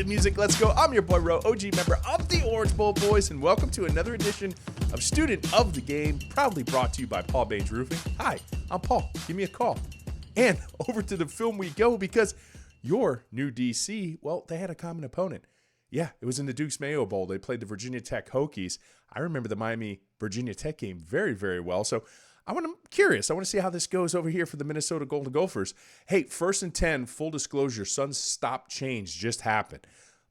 music. Let's go. I'm your boy Ro, OG member of the Orange Bowl Boys, and welcome to another edition of Student of the Game, proudly brought to you by Paul Baines Roofing. Hi, I'm Paul. Give me a call. And over to the film we go, because your new DC, well, they had a common opponent. Yeah, it was in the Duke's Mayo Bowl. They played the Virginia Tech Hokies. I remember the Miami-Virginia Tech game very, very well. So I'm curious. I want to see how this goes over here for the Minnesota Golden Gophers. Hey, 1st and 10, full disclosure, Suns stop change just happened.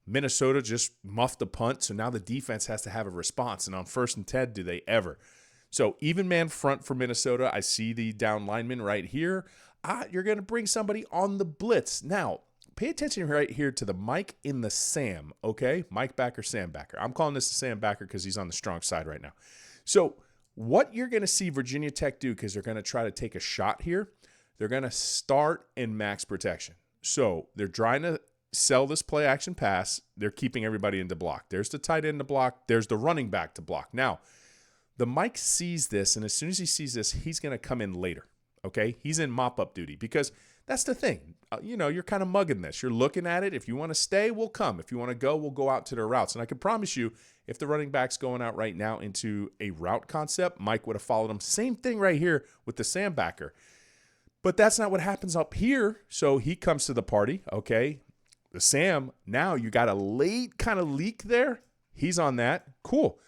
Minnesota just muffed the punt, so now the defense has to have a response. And on 1st and 10, do they ever? So even man front for Minnesota. I see the down lineman right here. You're going to bring somebody on the blitz. Now, pay attention right here to the Mike in the Sam, okay? Mike backer, Sam backer. I'm calling this the Sam backer because he's on the strong side right now. So what you're going to see Virginia Tech do, because they're going to try to take a shot here, they're going to start in max protection. So they're trying to sell this play action pass. They're keeping everybody in the block. There's the tight end to block. There's the running back to block. Now, the Mike sees this, and as soon as he sees this, he's going to come in later, okay? He's in mop-up duty because that's the thing. You're kind of mugging this. You're looking at it. If you want to stay, we'll come. If you want to go, we'll go out to their routes. And I can promise you, if the running back's going out right now into a route concept, Mike would have followed him. Same thing right here with the Sam backer. But that's not what happens up here. So he comes to the party, okay? The Sam, now you got a late kind of leak there. He's on that. Cool.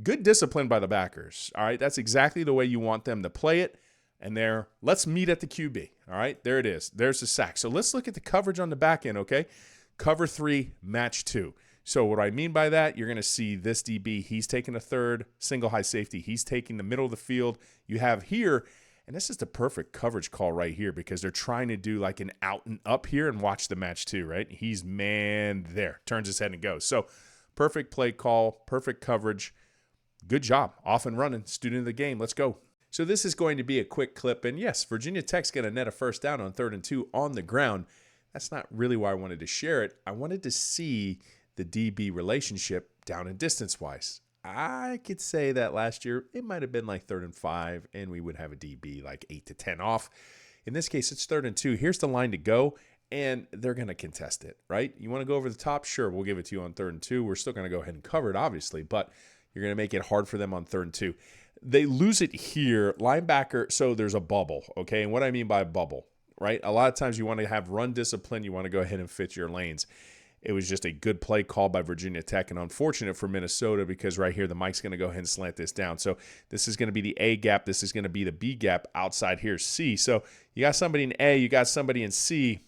Good discipline by the backers. All right, that's exactly the way you want them to play it. And there, let's meet at the QB. All right, there it is. There's the sack. So let's look at the coverage on the back end, okay? Cover 3, match 2. So what I mean by that, you're going to see this DB. He's taking a third, single high safety. He's taking the middle of the field. You have here, and this is the perfect coverage call right here because they're trying to do like an out and up here and watch the match 2, right? He's man there. Turns his head and goes. So perfect play call, perfect coverage. Good job. Off and running. Student of the game. Let's go. So this is going to be a quick clip. And yes, Virginia Tech's going to net a first down on 3rd and 2 on the ground. That's not really why I wanted to share it. I wanted to see the DB relationship down and distance-wise. I could say that last year it might have been like 3rd and 5, and we would have a DB like 8 to 10 off. In this case, it's 3rd and 2. Here's the line to go, and they're going to contest it, right? You want to go over the top? Sure, we'll give it to you on 3rd and 2. We're still going to go ahead and cover it, obviously, but you're going to make it hard for them on 3rd and 2. They lose it here. Linebacker, so there's a bubble, okay? And what I mean by bubble, right? A lot of times you want to have run discipline. You want to go ahead and fit your lanes. It was just a good play call by Virginia Tech, and unfortunate for Minnesota because right here the Mike's going to go ahead and slant this down. So this is going to be the A gap. This is going to be the B gap. Outside here, C. So you got somebody in A. You got somebody in C.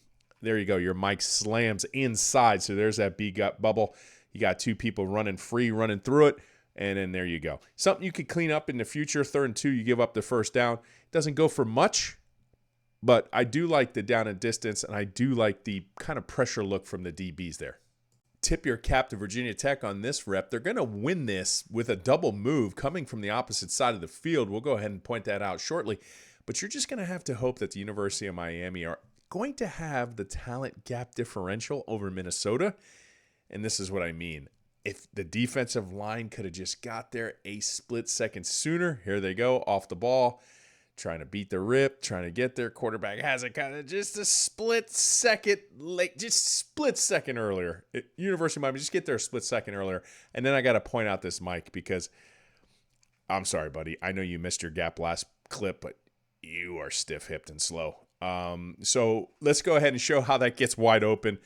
There you go. Your Mike slams inside. So there's that B gap bubble. You got 2 people running free, running through it. And then there you go. Something you could clean up in the future. 3rd and 2, you give up the first down. It doesn't go for much, but I do like the down and distance, and I do like the kind of pressure look from the DBs there. Tip your cap to Virginia Tech on this rep. They're going to win this with a double move coming from the opposite side of the field. We'll go ahead and point that out shortly. But you're just going to have to hope that the University of Miami are going to have the talent gap differential over Minnesota. And this is what I mean. If the defensive line could have just got there a split second sooner, here they go, off the ball, trying to beat the rip, trying to get there. Quarterback has it kind of just a split second late, just split second earlier. University of Miami, just get there a split second earlier. And then I got to point out this Mike because I'm sorry, buddy. I know you missed your gap last clip, but you are stiff-hipped and slow. So let's go ahead and show how that gets wide open.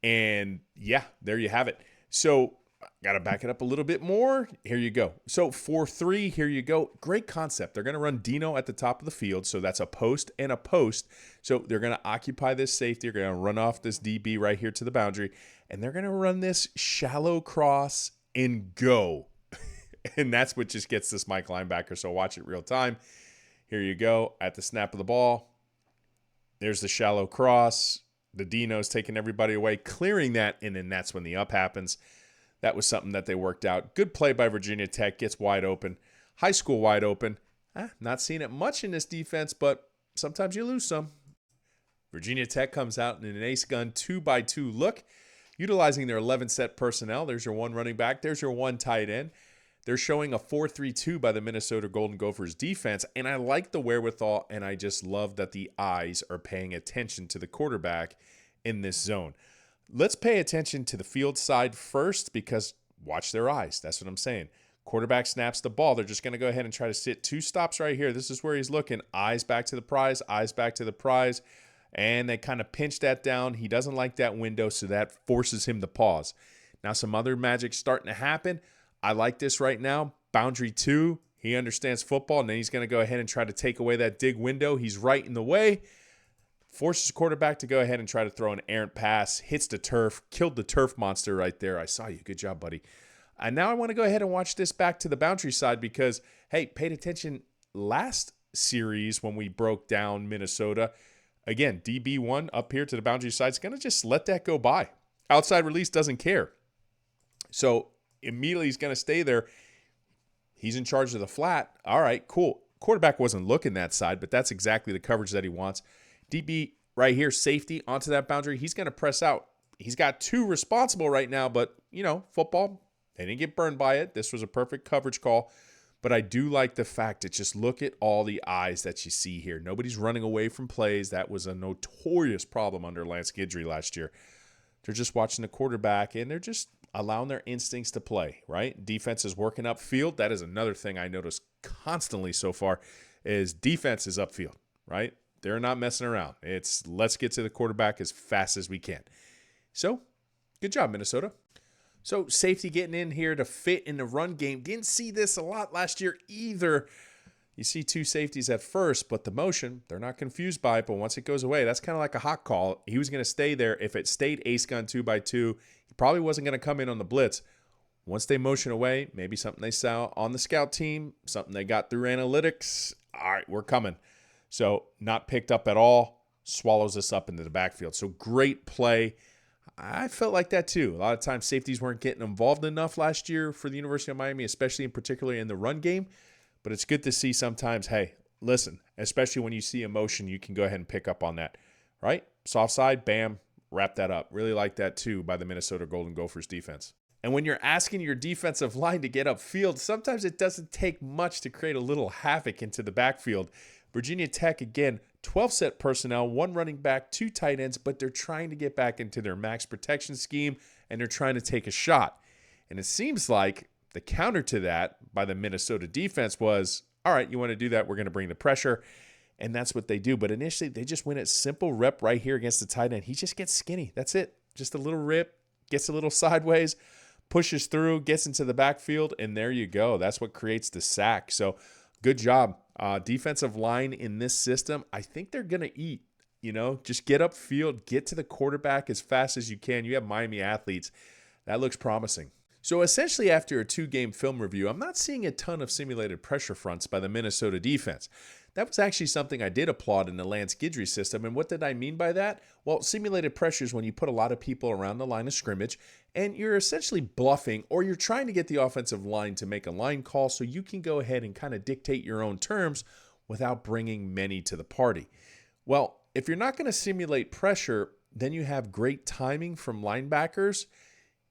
And yeah, there you have it. So got to back it up a little bit more. Here you go. So 4-3, here you go. Great concept. They're going to run Dino at the top of the field. So that's a post and a post. So they're going to occupy this safety. They're going to run off this DB right here to the boundary. And they're going to run this shallow cross and go. And that's what just gets this Mike linebacker. So watch it real time. Here you go. At the snap of the ball, there's the shallow cross. The Dino's taking everybody away, clearing that, and then that's when the up happens. That was something that they worked out. Good play by Virginia Tech. Gets wide open. High school wide open. Not seeing it much in this defense, but sometimes you lose some. Virginia Tech comes out in an ace gun 2-by-2 look, utilizing their 11 set personnel. There's your one running back. There's your one tight end. They're showing a 4-3-2 by the Minnesota Golden Gophers defense, and I like the wherewithal, and I just love that the eyes are paying attention to the quarterback in this zone. Let's pay attention to the field side first because watch their eyes. That's what I'm saying. Quarterback snaps the ball. They're just going to go ahead and try to sit 2 stops right here. This is where he's looking. Eyes back to the prize, eyes back to the prize. And they kind of pinch that down. He doesn't like that window, so that forces him to pause. Now some other magic's starting to happen. I like this right now. Boundary 2. He understands football, and then he's going to go ahead and try to take away that dig window. He's right in the way. Forces quarterback to go ahead and try to throw an errant pass. Hits the turf. Killed the turf monster right there. I saw you. Good job, buddy. And now I want to go ahead and watch this back to the boundary side because, hey, paid attention last series when we broke down Minnesota. Again, DB1 up here to the boundary side is going to just let that go by. Outside release doesn't care. So immediately he's going to stay there. He's in charge of the flat. All right, cool. Quarterback wasn't looking that side, but that's exactly the coverage that he wants. DB right here, safety onto that boundary. He's going to press out. He's got 2 responsible right now, but, football, they didn't get burned by it. This was a perfect coverage call. But I do like the fact that just look at all the eyes that you see here. Nobody's running away from plays. That was a notorious problem under Lance Guidry last year. They're just watching the quarterback, and they're just allowing their instincts to play, right? Defense is working upfield. That is another thing I noticed constantly so far is defense is upfield, right? They're not messing around. It's let's get to the quarterback as fast as we can. So, good job, Minnesota. So, safety getting in here to fit in the run game. Didn't see this a lot last year either. You see 2 safeties at first, but the motion, they're not confused by it. But once it goes away, that's kind of like a hot call. He was going to stay there. If it stayed ace gun 2x2, he probably wasn't going to come in on the blitz. Once they motion away, maybe something they saw on the scout team, something they got through analytics. All right, we're coming. So not picked up at all, swallows us up into the backfield. So great play. I felt like that too. A lot of times safeties weren't getting involved enough last year for the University of Miami, especially in particular in the run game. But it's good to see sometimes, hey, listen, especially when you see emotion, you can go ahead and pick up on that, right? Soft side, bam, wrap that up. Really like that too by the Minnesota Golden Gophers defense. And when you're asking your defensive line to get upfield, sometimes it doesn't take much to create a little havoc into the backfield. Virginia Tech, again, 12 set personnel, 1 running back, 2 tight ends, but they're trying to get back into their max protection scheme, and they're trying to take a shot. And it seems like the counter to that by the Minnesota defense was, all right, you want to do that, we're going to bring the pressure. And that's what they do. But initially, they just win a simple rep right here against the tight end. He just gets skinny. That's it. Just a little rip, gets a little sideways, pushes through, gets into the backfield, and there you go. That's what creates the sack. So good job. Defensive line in this system, I think they're going to eat. Just get upfield, get to the quarterback as fast as you can. You have Miami athletes. That looks promising. So essentially after a 2-game film review, I'm not seeing a ton of simulated pressure fronts by the Minnesota defense. That was actually something I did applaud in the Lance Guidry system. And what did I mean by that? Well, simulated pressure is when you put a lot of people around the line of scrimmage and you're essentially bluffing or you're trying to get the offensive line to make a line call so you can go ahead and kind of dictate your own terms without bringing many to the party. Well, if you're not going to simulate pressure, then you have great timing from linebackers.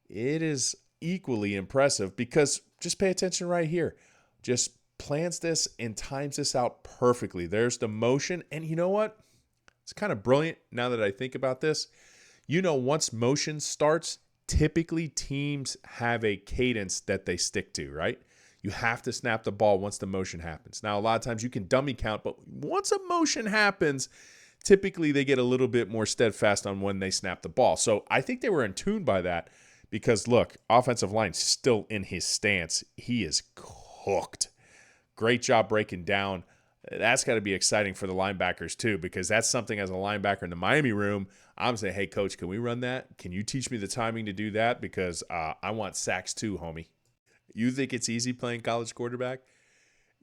It is equally impressive because just pay attention right here. Just plans this and times this out perfectly. There's the motion. And you know what? It's kind of brilliant now that I think about this. Once motion starts, typically teams have a cadence that they stick to, right? You have to snap the ball once the motion happens. Now, a lot of times you can dummy count, but once a motion happens, typically they get a little bit more steadfast on when they snap the ball. So I think they were in tune by that because, look, offensive line still in his stance. He is cooked. Great job breaking down. That's got to be exciting for the linebackers too, because that's something as a linebacker in the Miami room, I'm saying, hey, coach, can we run that? Can you teach me the timing to do that? Because I want sacks too, homie. You think it's easy playing college quarterback?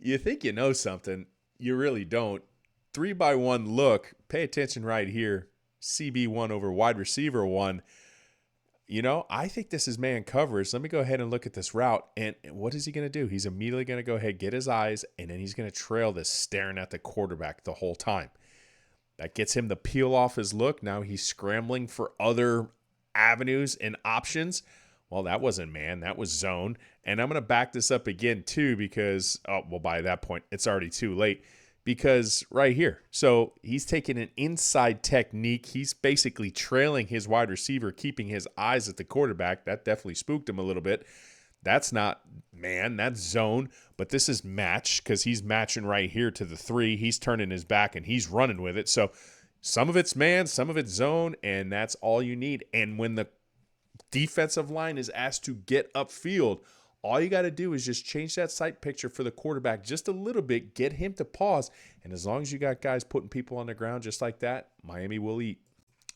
You think you know something. You really don't. 3-by-1 look. Pay attention right here. CB1 over wide receiver 1. I think this is man coverage. Let me go ahead and look at this route. And what is he going to do? He's immediately going to go ahead, get his eyes, and then he's going to trail this, staring at the quarterback the whole time. That gets him to peel off his look. Now he's scrambling for other avenues and options. Well, that wasn't man. That was zone. And I'm going to back this up again, too, because, by that point, it's already too late. because right here, so he's taking an inside technique. He's basically trailing his wide receiver, keeping his eyes at the quarterback. That definitely spooked him a little bit. That's not man, that's zone, but this is match because he's matching right here to the 3. He's turning his back and he's running with it. So some of it's man, some of it's zone, and that's all you need. And when the defensive line is asked to get upfield, all you got to do is just change that sight picture for the quarterback just a little bit, get him to pause, and as long as you got guys putting people on the ground just like that, Miami will eat.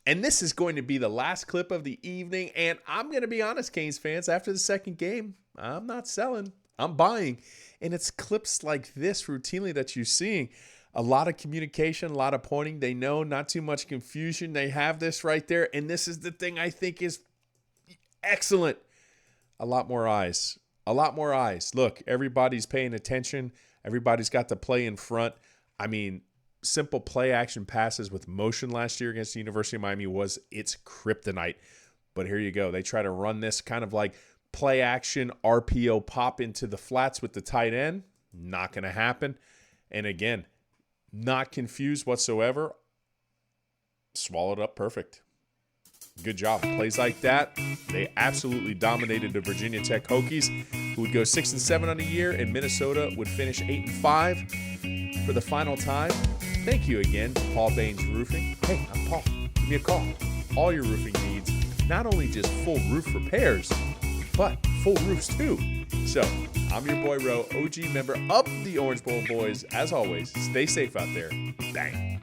And this is going to be the last clip of the evening, and I'm going to be honest, Canes fans, after the second game, I'm not selling, I'm buying. And it's clips like this routinely that you're seeing. A lot of communication, a lot of pointing. They know, not too much confusion. They have this right there, and this is the thing I think is excellent. A lot more eyes. A lot more eyes. Look, everybody's paying attention. Everybody's got the play in front. I mean, simple play action passes with motion last year against the University of Miami was its kryptonite. But here you go. They try to run this kind of like play action RPO pop into the flats with the tight end. Not going to happen. And again, not confused whatsoever. Swallowed up perfect. Good job. Plays like that, they absolutely dominated the Virginia Tech Hokies, who would go 6-7 on the year, and Minnesota would finish 8-5 for the final time. Thank you again, Paul Baines Roofing. Hey, I'm Paul. Give me a call. All your roofing needs, not only just full roof repairs, but full roofs too. So, I'm your boy Ro, OG member of the Orange Bowl Boys. As always, stay safe out there. Bang.